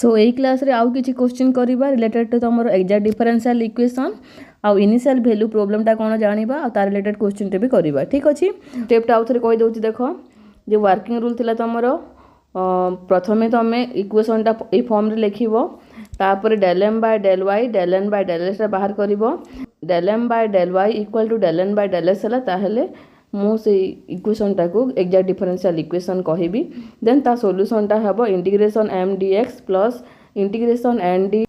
सो यही क्लास रे आउ किछि क्वेश्चन करिबा रिलेटेड टू तमरो एग्जैक्ट डिफरेंशियल इक्वेशन आउ इनिशियल वैल्यू प्रॉब्लम टा कोन जानिबा आ तार रिलेटेड क्वेश्चन टे भी करिबा। ठीक अछि, स्टेप टा आउ थरे कहि दउछि। देखो जे वर्किंग रूल थिला तमरो प्रथमे तमे इक्वेशन टा ए फॉर्म रे लिखिबो, तापर del m by del y del n by del s रा बाहर करिबो। del m by del y equal to del n by del s हला, ताहेले मु से इक्वेशन टा को एग्जैक्ट डिफरेंशियल इक्वेशन कहिबी। देन ता सॉल्यूशन टा हबो integration m dx plus integration n dy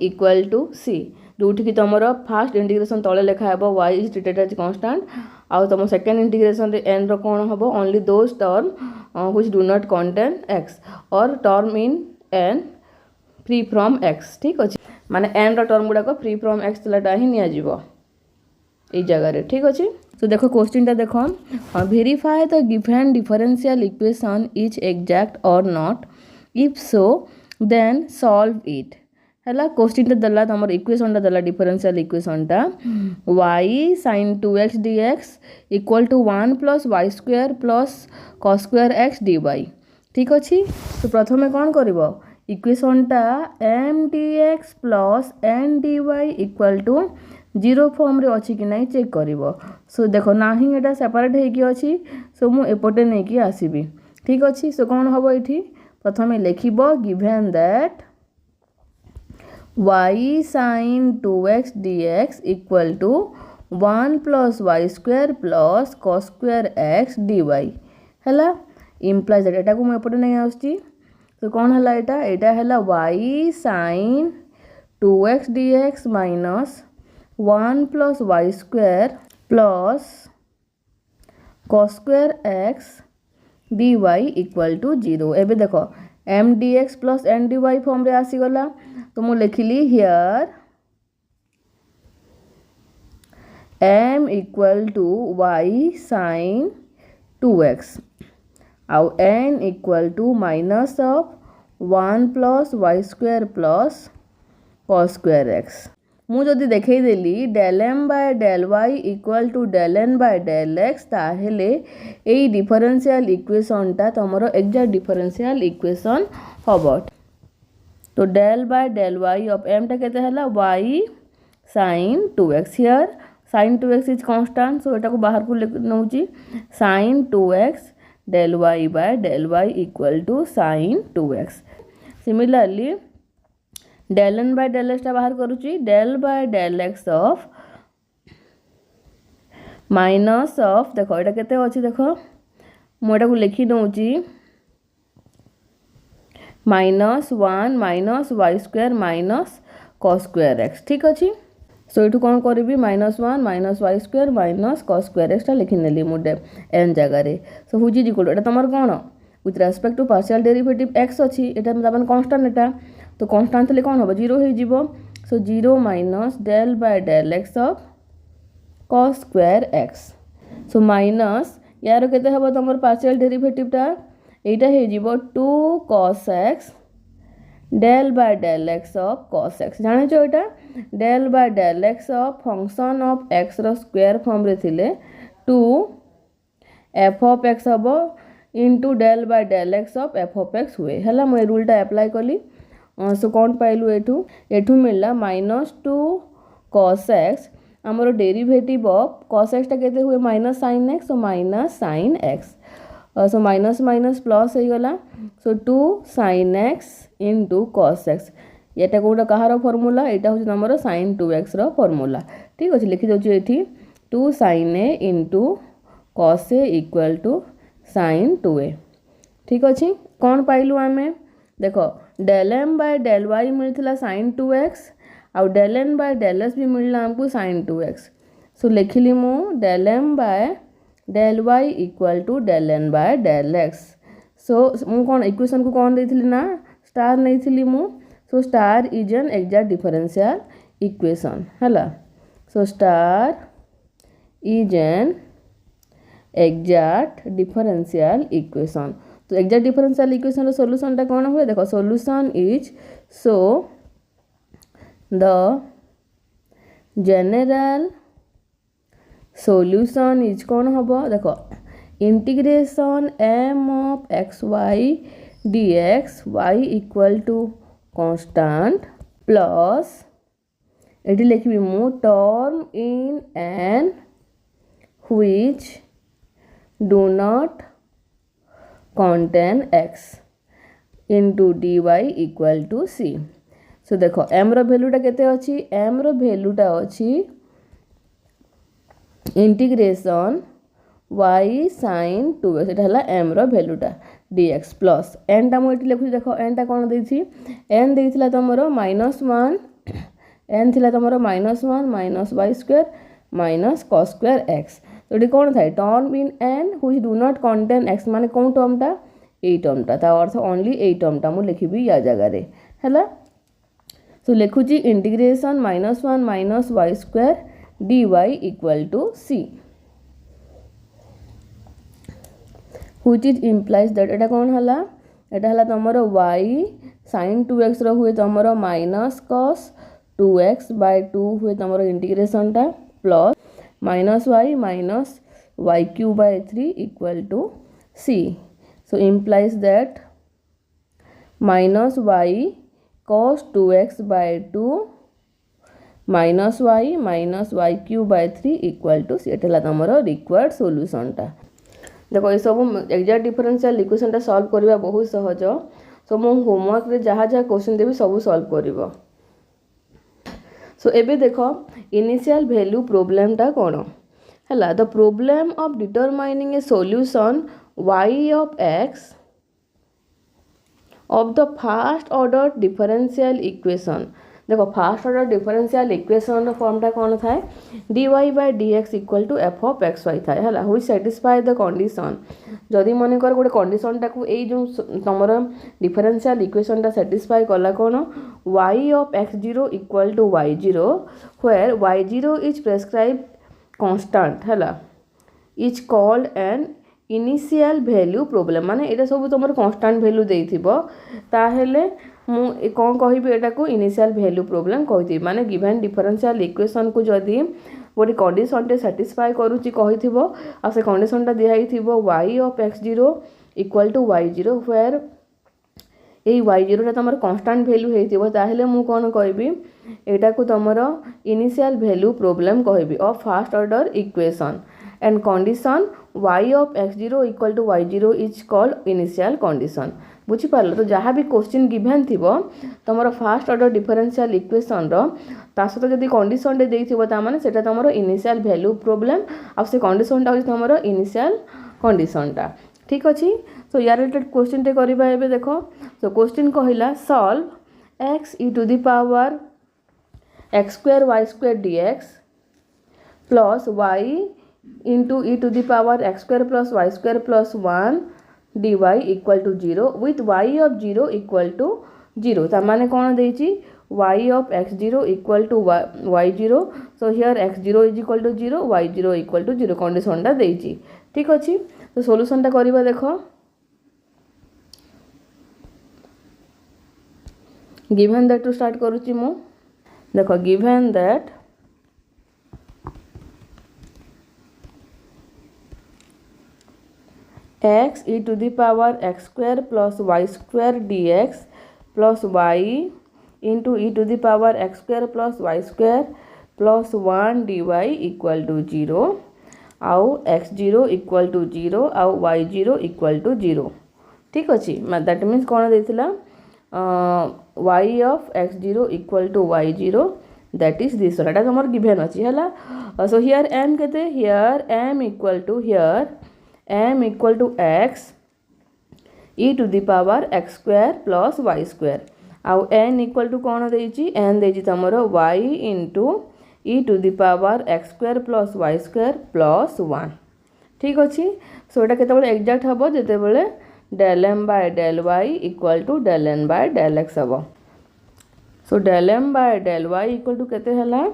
equal to c, जोठी कि तमरो फर्स्ट इंटीग्रेशन तळे लेखा हबो y is treated as constant, आउ तम सेकंड इंटीग्रेशन रे n रो कोन हबो only those term which do not contain x और term in n free from x। ठीक अछि, माने n रो टर्म गुडा को फ्री फ्रॉम x तलाटा ही निया जीवो ए जगह रे। ठीक अछि, तो देखो क्वेश्चन टा देखो, verify the given differential equation is exact or not, if so then solve it. हला क्वेश्चन टा दला तमर इक्वेशन टा दला डिफरेंशियल इक्वेशन टा y sin 2x dx equal to 1 plus y square plus cos square x dy। ठीक अछि, तो प्रथमे कोन करबो इक्वेशन टा m dx plus n dy equal to 0 form रे अछि कि नहीं चेक करिवो। सो देखो नाही एटा सेपरेट हे कि अछि, सो मु एपोटे नै कि आसीबी। ठीक अछि, सो कोन हबो एठी प्रथमे लेखिबो given that y sin 2x dx equal to 1 plus y square plus cos square x dy हला, इम्प्लाइज एटा को मु एपोटे नै आउछि। तो कोन हला एटा हला y sin 2x dx minus 1 plus y square plus cos square x dy equal to 0। एबे देखो m dx plus n dy form रे आसी गला, तो मु लिखिली here m equal to y sin 2x आउ n equal to minus of 1 plus y square plus cos square x। मु जदि देखै देली del m by del y equal to del n by del x, ताहेले एई differential equation टा तमरो exact differential equation हबो। तो del by del y of m टा केते हला y sin 2x, here sin 2x is constant, so एटा को बाहर को नउची sin 2x del y by del y equal to sin 2x। Similarly del n by del x टा बाहर करूची del by del x of minus of, देखो एटा केते अछि, देखो मु एटा को लिखि दउची -1 minus y square minus cos square x। ठीक अछि, सो एठु कोन करबी -1 minus y square minus cos square x टा लिखि नेली मु n जगह रे। सो हुज इज इक्वल टू एटा तमर कोन with respect to partial derivative x अछि, एटा मतलब कांस्टेंट एटा, तो कांस्टेंट ले कोन होबो 0 हे जीवो। सो 0 minus del by del x of cos square x, so minus यार केते हबो तमर पार्शियल डेरिवेटिव टा एटा हे जीवो 2 cos x del by del x of cos x। जाने छो एटा del by del x ऑफ फंक्शन ऑफ x रो स्क्वायर फॉर्म रे थिले 2 f ऑफ x हबो into del by del x of f of x हुए हला। मैं रूल टा अप्लाई कली, सो कोन पाइलु एठू मिलला -2 cos x, हमरो डेरिवेटिव ऑफ cos x टा केते हुए minus sin x, so minus sin x, so minus minus plus हे गला, so 2 sin x into cos x। एटा कोटा कहारो फार्मूला, एटा होची हमरो sin 2x रो फार्मूला। ठीक अछि, लिखि दउची एठी 2 sin a into cos a equal to sin 2a। ठीक अछि, कोन पाइलु आमे देखो del m by del y मिलथिला sin 2x आउ del n by del s भी मिलला हमको sin 2x। सो लिखिली मु del m by del y equal to del n by del x। So मु कोन इक्वेशन को कोन देथिली ना स्टार नैथिली मु, so star is an exact differential equation हला। So star is an exact differential equation. तो exact differential equation रो solution टा कोन हुए, देखो solution is, so the general solution is कोन हबो, देखो integration m of x y dx y equal to constant plus एटी लिखी मु term in n which do not contain x into dy equal to c. सो देख m रो वैल्यूटा केते अछि m रो वैल्यूटा अछि इंटीग्रेशन y sin 2x एटा हला m रो वैल्यूटा dx plus n टा मु एटी लिखु देखो n टा कोन देछि n देइथिला तमरो -1 n थिला तमरो -1 minus y square minus cos square x तो एटी कोन थाय term in n which do not contain x माने कोन टर्मटा ए टर्मटा ता अर्थ ओनली ए टर्मटा मु लिखिबी या जगह रे हला सो लिखुची integration -1 minus y square dy equal to c which is implies that एटा कोन हला तमरो y sin 2x रो हुए तमरो माइनस cos 2x by 2 हुए तमरो इंटीग्रेशन टा plus -y minus y cube by 3 equal to c so implies that -y cos 2x by 2 minus y cube by 3 equal to c Etah तमरो required solution टा देखो ये सब exact differential equation टा solve करबा बहुत सहज सो मो होमवर्क रे जहाँ जहाँ क्वेश्चन देबी सब सॉल्व करबो सो एबे देखो इनिशियल वैल्यू प्रॉब्लम टा कोन हला the problem of determining A solution y of x of the first order differential equation देखो फर्स्ट ऑर्डर डिफरेंशियल इक्वेशन रो फॉर्म टा कोन थाए dy by dx equal to f of xy थाए हला which satisfy the condition जदी मने कर गोटे कंडीशन टा को एई जो तमरो डिफरेंशियल इक्वेशन टा सैटिस्फाई कला कोन y of x0 equal to y0 where y0 is prescribed constant हला is called an initial value problem माने एटा सब तुम कांस्टेंट वैल्यू देइथिबो ताहेले मु कोन कहिबे एटा को इनिशियल वैल्यू प्रॉब्लम कहिथि माने गिवन डिफरेंशियल इक्वेशन को जदी गोटे कंडीशन टे सैटिस्फाई करूची कहिथिबो आ से कंडीशन टा दिहाइथिबो y of x0 equal to y0 where A y0 टा तमर कांस्टेंट वैल्यू हेथिबो ताहेले मु कोन कहिबी एटा को तमर इनिशियल वैल्यू प्रॉब्लम कहिबी of first order equation and condition y of x0 equal to y0 is called initial condition बुझी पारलो तो जहाँ भी क्वेश्चन गिवन थिबो तमरो फर्स्ट ऑर्डर डिफरेंशियल इक्वेशन रो ता सहित जदी कंडीशन दे देथिबो ता माने सेटा तमरो इनिशियल वैल्यू प्रॉब्लम आ से कंडीशन टा होय तमरो इनिशियल कंडीशन टा ठीक अछि सो यार रिलेटेड क्वेश्चन टे करबा एबे देखो सो क्वेश्चन कहिला solve x e to the power x square y square dx plus y into e to the power x square plus y square plus 1 dy equal to 0 with y of 0 equal to 0 ता माने कोन देछि y of x0 equal to y0 so here x0 is equal to 0 y0 equal to 0 condition ता देछि ठीक अछि तो solution ता करबा देखो गिवन दैट टू स्टार्ट करूची मु देखो given that x e to the power x square plus y square dx plus y into e to the power x square plus y square plus 1 dy equal to 0 आउ x0 equal to 0 आउ y0 equal to 0 ठीक अछि that means कोन देथिला y of x0 equal to y0 that is this one एटा हमर given अछि हला so here m केते here m equal to here m equal to x e to the power x square plus y square आउ n equal to कोन देछि n देछि तमरो y into e to the power x square plus y square plus 1 ठीक अछि सो एटा केते बेले exact हबो जेते बेले del m by del y equal to del n by del x हबो सो del m by del y equal to केते हला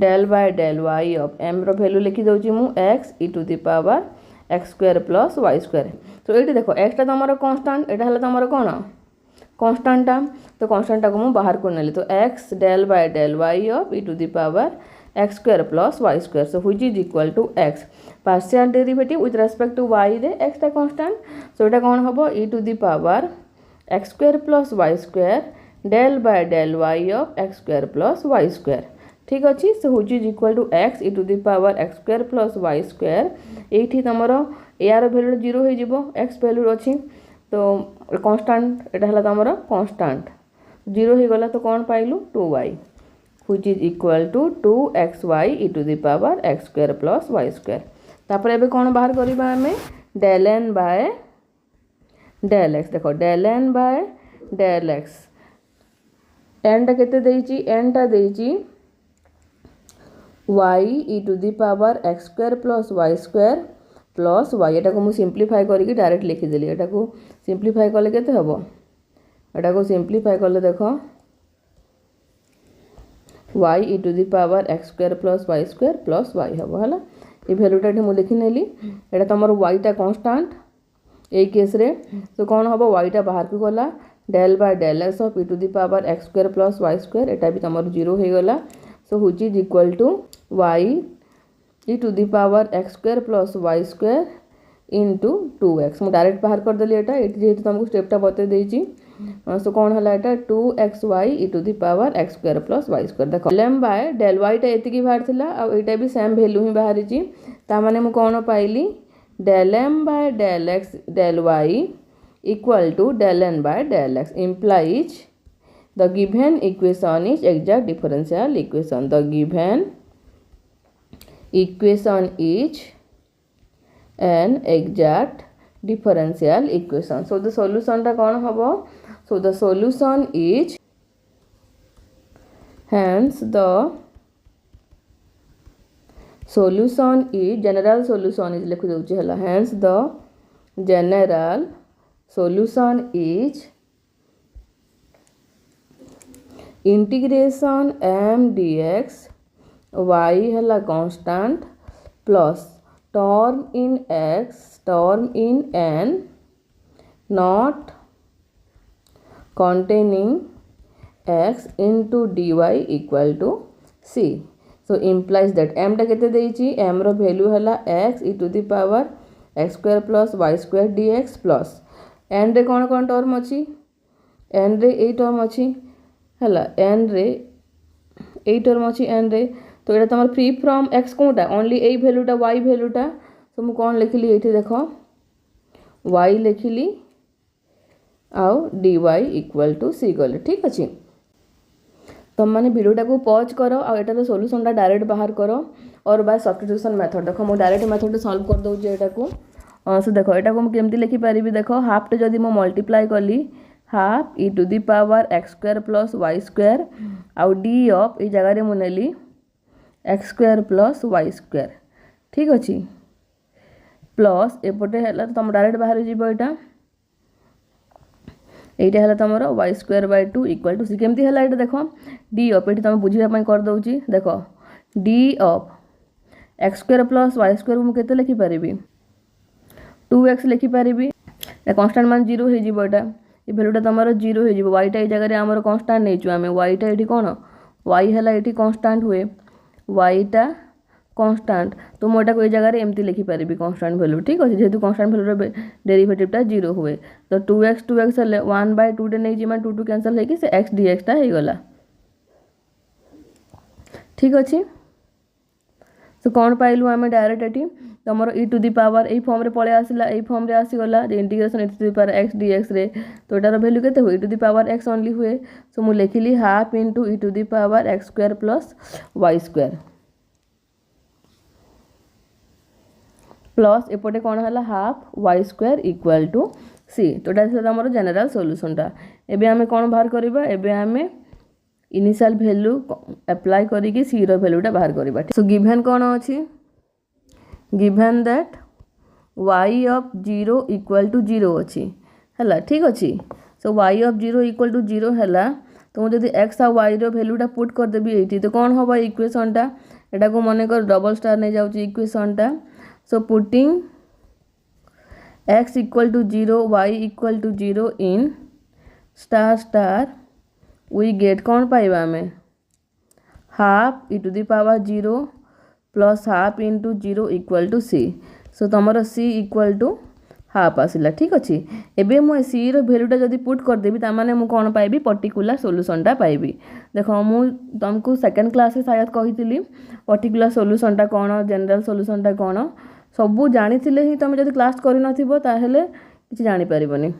del by del y of m रो वैल्यू लिखि दउची मु x e to the power x square plus y square तो ये देखो x टा तमरो कांस्टेंट एटा हला तमरो कोन कांस्टेंट टा तो कांस्टेंट टा को मु बाहर को नेली तो x del by del y of e to the power x square plus y square so which is equal to x partial derivative with respect to y रे x टा कांस्टेंट सो एटा कोन हबो e to the power x square plus y square del by del y of x square plus y square ठीक अच्छे सो which is equal to x e to the power x square plus y square ये तुमर यार value 0 हो जिवो x value अच्छी तो constant एटा हला तुमर कांस्टेंट 0 हो गला तो कौन पाइलु 2y which is equal to 2xy e to the power x square plus y square तापर एबे कौन बाहर करबा हमें del n by del x देखो del n by del x n टा केते देइची n टा देइची y e to the power x square plus y square plus y एटा को मु सिंपलीफाई करके डायरेक्ट लिखि देली एटा को सिंपलीफाई करले केते हबो एटा को सिंपलीफाई करले देखो y e to the power x square plus y square plus y हबो हला ये वैल्यूटा मु लिखि नेली एटा तमर y टा कांस्टेंट ए केस रे तो कौन हम y टा बाहर को गला del by del x of e to the power x square plus y square एटा भी तमर 0 हो गला सो which is equal to y e to the power x square plus y square into 2x मु direct बाहर कर देली एटा eighty जेहेतु तुमको step टा बते देची सो कौन हला एटा 2xy e to the power x square plus y square देखो del m by del y टा एति की बाहर थिला आ एटा भी सेम वैल्यू ही बाहर ची ता माने मु कौन पाइली del m by del x del y equal to del n by del x implies the given equation is exact differential equation. The given equation is an exact differential equation. So the solution ta kaun hobo? So the solution is hence the solution is general solution is लिख दउची हला hence the general solution is integration m dx y हला constant plus term in x term in n not containing x into dy equal to c so implies that m टा केते देइची m रो value हला x e to the power x square plus y square dx plus n रे कौन term अच्छी n रे a term अच्छी हला n रे ए टर्म अच्छी n रे तो एटा तमर फ्री फ्रॉम x कोटा ओनली ए वैल्यूटा y वैल्यूटा तो मु कौन लिखली एठी देखो y लिखली आउ dy इक्वल टू c गले ठीक अछि तुम मैंने वीडियोटा को पॉज करो और एटार सॉल्यूशनटा डायरेक्ट बाहर करो और बाय सब्स्टिट्यूशन मेथड देखो मु डायरेक्ट मेथड सॉल्व कर दउची एटा को सो देखो एटा को मु केमती लिखि पारिबी देखो हाफ टे जदी मु मल्टीप्लाई करली half e to the power x square plus y square आउ d ऑफ ए जगह रे मु नेली x square plus y square ठीक अछि प्लस एपटे हला तुम डायरेक्ट बाहर जीवो एटा एटा हला तमरो y square by 2 equal to c केमती हला एटा देखो d ऑफ एटी तुम बुझिबा पई कर दउची देखो d of x square plus y square मु केते लिखि पारिबी 2x लिखि पारिबी ए कांस्टेंट मान 0 हे जिवो एटा ए वैल्यूटा तमरो 0 हे जिवो y टा ए जगह रे हमर कांस्टेंट नै छु हमें y टा एठी कोन y हला एठी कांस्टेंट हुए y टा कांस्टेंट तो मोटा को ए जगह रे एम्ति लिखि पारिबी कांस्टेंट वैल्यू ठीक अछि जेतु कांस्टेंट वैल्यू रे डेरिवेटिव टा 0 हुए तो 2x हले 1/2 टे नै जिमा 2 कैंसिल हे कि से x dx टा हे गला ठीक अछि तो कौन पाइलु आमे डायरेक्ट एटी तमरो e टू दी पावर ए फॉर्म रे पळे आसिला ए फॉर्म रे आसी गला integration e to the power x dx रे तो एटार वैल्यू केते होई e to the power x only हुए सो मु लिखिली half into e to the power x square plus y square plus एपटे कोन हला half y square equal to c तो एटा छला हमर जनरल सॉल्यूशन टा एबे हमें कोन बाहर करबा एबे हमें इनिशियल वैल्यू अप्लाई करी कि c रो वैल्यूटा बाहर करबा सो गिवन कोन अछि given that y of 0 equal to 0 अछि हला ठीक अछि so y of 0 equal to 0 हला तो जदि x आ y रो वैल्यूटा पुट कर देबी एठी तो कोन होबा इक्वेशन टा एटा को माने कर डबल स्टार नै जाउची इक्वेशन टा so putting x equal to 0 y equal to 0 in star star we get कौन पाइबा हमें half e to the power 0 plus half into 0 equal to c so तमरो c इक्वल टू हाफ आसला ठीक अच्छे एबे मु सी रो भैल्यूटा जदि पुट करदेवी तामाने मु कौन पाइबी पर्टिकुलर सोल्यूशनटा पाइबी देख मु तुमको सेकेंड क्लास रे शायद कही पर्टिकुलर सोल्यूशनटा कौन जनरल सोल्यूशनटा कौन सबू जानी ही तुम जब क्लास कर किसी जानीपारबनी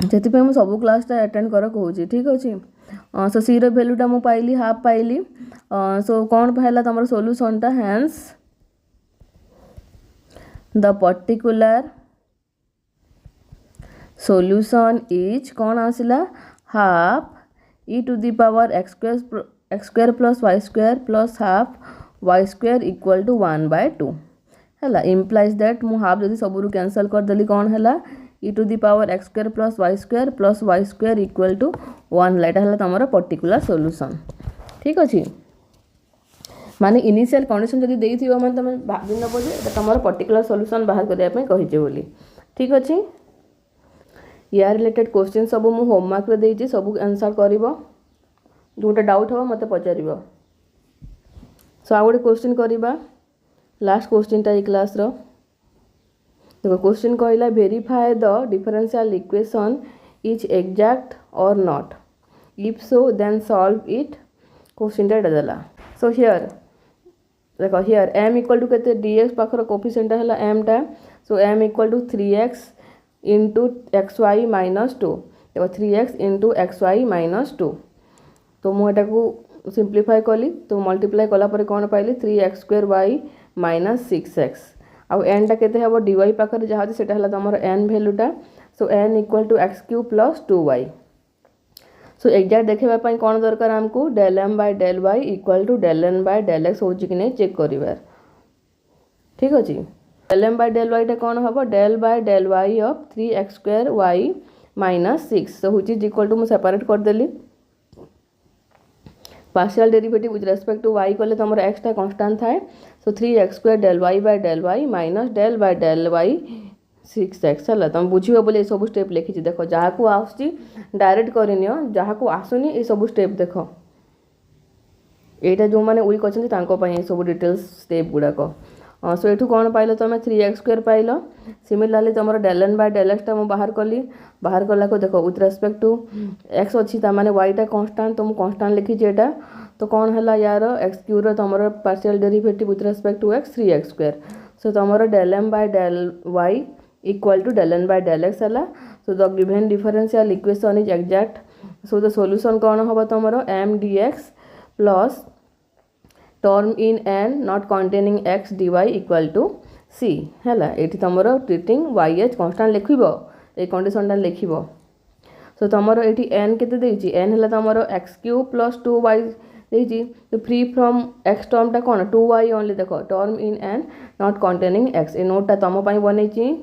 से मुझे सब क्लासटा अटेंड कर कहूँ ठीक अच्छे सो सी रो भैल्यूटा मु पाइली हाफ पाइली सो कौन पहला तुम सोल्यूशनटा hence the particular solution is कौन आसला हाफ e to the power x square plus y square plus half y square equal to 1/2 है implies that मु हाफ जदि सबू कैंसल करदेली कौन है e to the power x square plus y square equal to 1 light है तुम particular solution ठीक अच्छे माने इनिशियल कंडीशन जदि देई माने तुम भाबी नबो जे तुम पर्टिकुलर सॉल्यूशन बाहर करबा कहीचे बोली ठीक अच्छे या रिलेटेड क्वेश्चन सब मु होमवर्क रे देइछि सब आंसर करिवो जोटा डाउट हो मते पचारिवो सो आ गोटे क्वेश्चन करिबा लास्ट क्वेश्चन टा ए क्लास रो देखो क्वेश्चन कहला verify the differential equation is exact or not if so then solve it question टा देला सो हियर देखो हियर m इक्वल टू केते dx पाखर कोफिशिएंट है m टा so m equal to 3x into xy minus 2 देखो 3x into xy minus 2 तो मुझे को सिंप्लीफाई कली तो मल्टीप्लाई कला पर कौन पाइली 3x square y minus 6x आउ n टा केते हेबो dy पाखर जहाँ से तुम n भैल्यूटा so n equal to X cube plus 2y so exact देखापी कौन दरकार आमको del M by del Y equal to del N by del X हो कि नहीं चेक करार ठीक अच्छे डेल एम बाय डेल वाईटा कौन हम del by del Y of 3x square Y minus 6 so which is equal to मुझे सेपरेट करदेली partial derivative with respect to Y कले तुम एक्स टा कांस्टेंट थाए so 3x square del y by del y minus del by del y 6x है तुम बुझे बोले सब स्टेप लिखी देख जहाँ को आसुची डायरेक्ट करनी जहाँ को आसुनी ये सब स्टेप देख यहाँ जो मैंने वीक अच्छे सब डिटेल्स स्टेप गुड़ाक सो ये कौन पाइल तुम 3x स्क्वायर पाइल सिमिलारली तुम del N by del x बाहर कली बाहर कला को देख विथ रेस्पेक्ट टू एक्स अच्छी ताने वाईटा कन्स्टाट तो मुझे कन्स्टाट लिखी यहाँ तो कौन है यार एक्स क्यू तुम partial derivative with respect to X 3x square so तुम del M by del Y equal to del n by del x है so the given differential equation is exact so the solution कौन होगा तुम्हारा m dx plus term in n not containing x dy equal to c है ये तुम्हारा treating y constant लिखिबो ए condition टा लिखिबो so तुम्हारा ये n केते देछि n है तुम्हारा x cube plus 2y देछि तो फ्री फ्रॉम x टर्म टा कौन 2y ओनली देखो term in n not containing x A note टा तुम पई बनेछि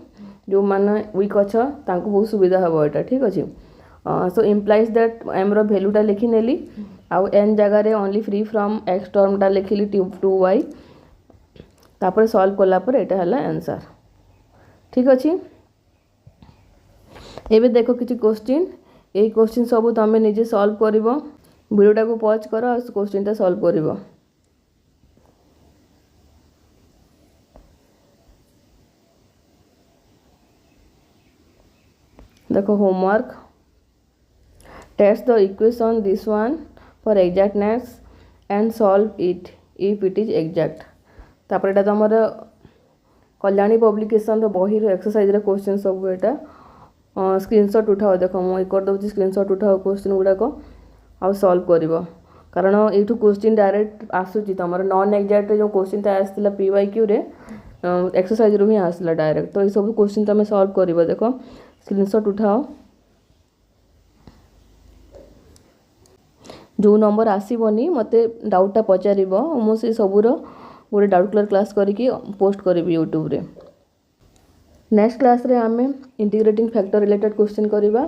जो मैंने वीक अच्छा बहुत सुविधा हम यहाँ ठीक अच्छे सो इम्प्लाइज दैट एम रो भैल्यूटा लिखी नेली आउ एन जगह ओनली फ्री फ्रॉम एक्स टर्मटा लिखिली 2y तापर सॉल्व कला पर एटा हला आंसर ठीक अच्छे एबे देखो किछि क्वेश्चन ए क्वेश्चन सब तुम निजे सॉल्व करिवो वीडियोटा को पॉज करो और क्वेश्चन टा सॉल्व करिवो देखो homework test the equation this one for exactness and solve it if it is exact तापर एटा तुम कल्याणी पब्लिकेशन बही एक्सरसाइज क्वेश्चन सब यहाँ स्क्रीनशॉट उठाओ देखो मुझे कर दूसरी स्क्रीनशॉट उठाओ क्वेश्चन गुड़ाक आउ सॉल्व कर कारण ये क्वेश्चन डायरेक्ट आसूची तुम नॉन एग्जैक्ट जो क्वेश्चन आसाला PYQ रे एक्सरसाइज रू ही आसला डायरेक्ट तो ये सब क्वेश्चन तुम सॉल्व कर देखो स्क्रीनशॉट उठाओ जो नंबर आसबनी मत डाउटा पचार मुझे सबूर गोटे डाउट क्लियर क्लास करके पोस्ट करी यूट्यूब रे नेक्स्ट क्लास रे आमे इंटीग्रेटिंग फैक्टर रिलेटेड क्वेश्चन करिबा।